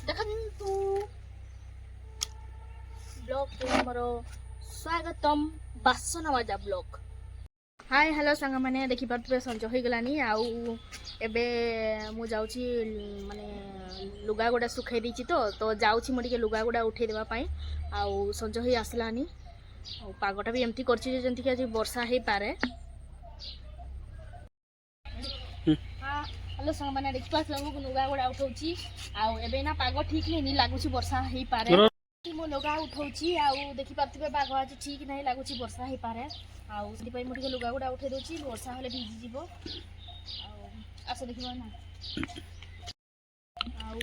ଦେଖନ୍ତୁ ବ୍ଲଗ୍ ଆମର ସ୍ୱାଗତମ୍ ବାସନ ମଜା ବ୍ଲଗ୍। ହାଇ ହ୍ୟାଲୋ ସାଙ୍ଗମାନେ, ଦେଖିପାରୁଥିବେ ସଞ୍ଜ ହୋଇଗଲାନି। ଆଉ ଏବେ ମୁଁ ଯାଉଛି ମାନେ ଲୁଗା ଗୁଡ଼ା ଶୁଖାଇ ଦେଇଛି ତ ଯାଉଛି ମୁଁ ଟିକେ ଲୁଗା ଗୁଡ଼ା ଉଠେଇ ଦେବା ପାଇଁ। ଆଉ ସଞ୍ଜ ହୋଇ ଆସିଲାନି, ଆଉ ପାଗଟା ବି ଏମିତି କରିଛି ଯେ ଯେମିତିକି ଆଜି ବର୍ଷା ହେଇପାରେ। ହ୍ୟାଲୋ ସାଙ୍ଗମାନେ, ଦେଖିପାରୁଥିବେ ମୁଁ ଲୁଗା ଗୁଡ଼ା ଉଠଉଛି। ଆଉ ଏବେ ନା ପାଗ ଠିକ୍ ହେଇନି, ଲାଗୁଛି ବର୍ଷା ହେଇପାରେ। ମୁଁ ଲୁଗା ଉଠଉଛି ଆଉ ଦେଖିପାରୁଥିବେ ପାଗ ଆଜି ଠିକ୍ ନାହିଁ, ଲାଗୁଛି ବର୍ଷା ହେଇପାରେ। ଆଉ ସେଥିପାଇଁ ମୁଁ ଟିକେ ଲୁଗା ଗୁଡ଼ା ଉଠେଇ ଦେଉଛି, ବର୍ଷା ହେଲେ ଭିଜିଯିବ। ଆଉ ଆସ ଦେଖିବ ନା। ଆଉ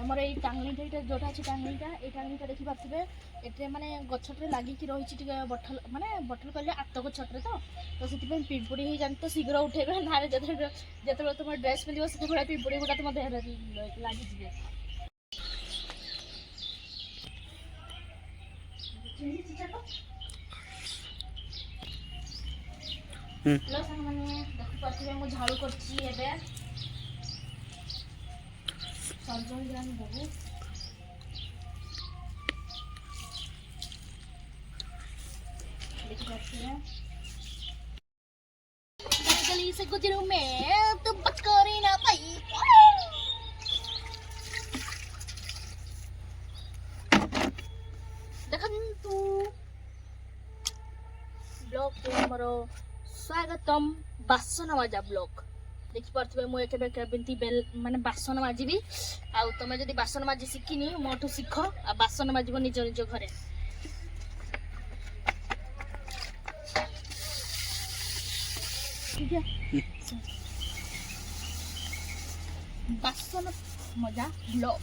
ଆମର ଏଇ ଟାଙ୍ଗଣିଟା ଯେଉଁଟା ଅଛି, ଏଇ ଟାଙ୍ଗଣିଟା ଦେଖିପାରୁଥିବେ। ଏଥିରେ ମାନେ ଗଛଟେ ଲାଗିକି ରହିଛି, ଟିକେ ବଠଲ ମାନେ ବଠଲ କହିଲେ ଆତ ଗଛଟେ ତ ସେଥିପାଇଁ ପିମ୍ପୁଡ଼ି ହେଇଯାନ୍ତି। ତ ଶୀଘ୍ର ଉଠେଇବେ, ନହେଲେ ଯେତେବେଳେ ତୁମ ଡ୍ରେସ୍ ପିନ୍ଧିବ ସେତେବେଳେ ପିମ୍ପୁଡ଼ି ଗୁଡ଼ା ତୁମ ଦେହରେ ଲାଗିଯିବେ। ହ୍ୟାଲୋ ସାଙ୍ଗମାନେ, ଦେଖିପାରୁଥିବେ ମୁଁ ଝାଡ଼ୁ କରୁଛି। ଏବେ ସଞ୍ଜ ହେଇଗଲାଣି ବହୁତ। देखिए गली से गुजरूं मैं तो बकरी ना पाई। देखंतु ब्लॉग हमर स्वागतम बासन मजा ब्लॉग। देखिपारे मुझे केमती बेल माने बासन माजिबी। आउ तुम जदि बासन माजी शिखिनी मोठू शिख आ बासन माजिब निज निज घरे। बासन मजा ब्लॉग।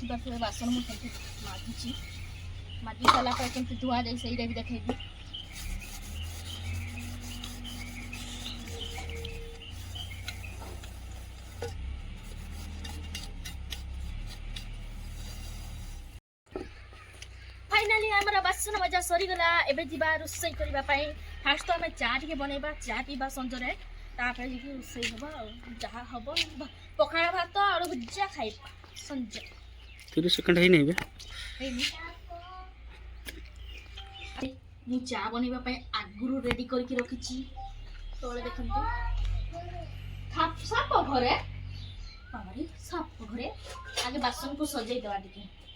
देखिए बासन मुझे माजुची, माजी सारा केमती धुआ जाए से भी देखी। फाइनाली हमारा बासन मजा सरीगला। एबे जीवा रोसई करबा पई। फास्ट तो हमें चा टिके बनैबा, चा पीबा संजरे, तापर जी रोसई हबा। जहा हबो पखाड़ा भात और भुजिया खाइबा संज। 30 सेकंड है नहीं बे मु चा बनैबा पई आगुरु रेडी करके रखिची। तोले देखंतु साप घरे, बाबारी साप घरे। आगे बासन को सजाई देवा टिके।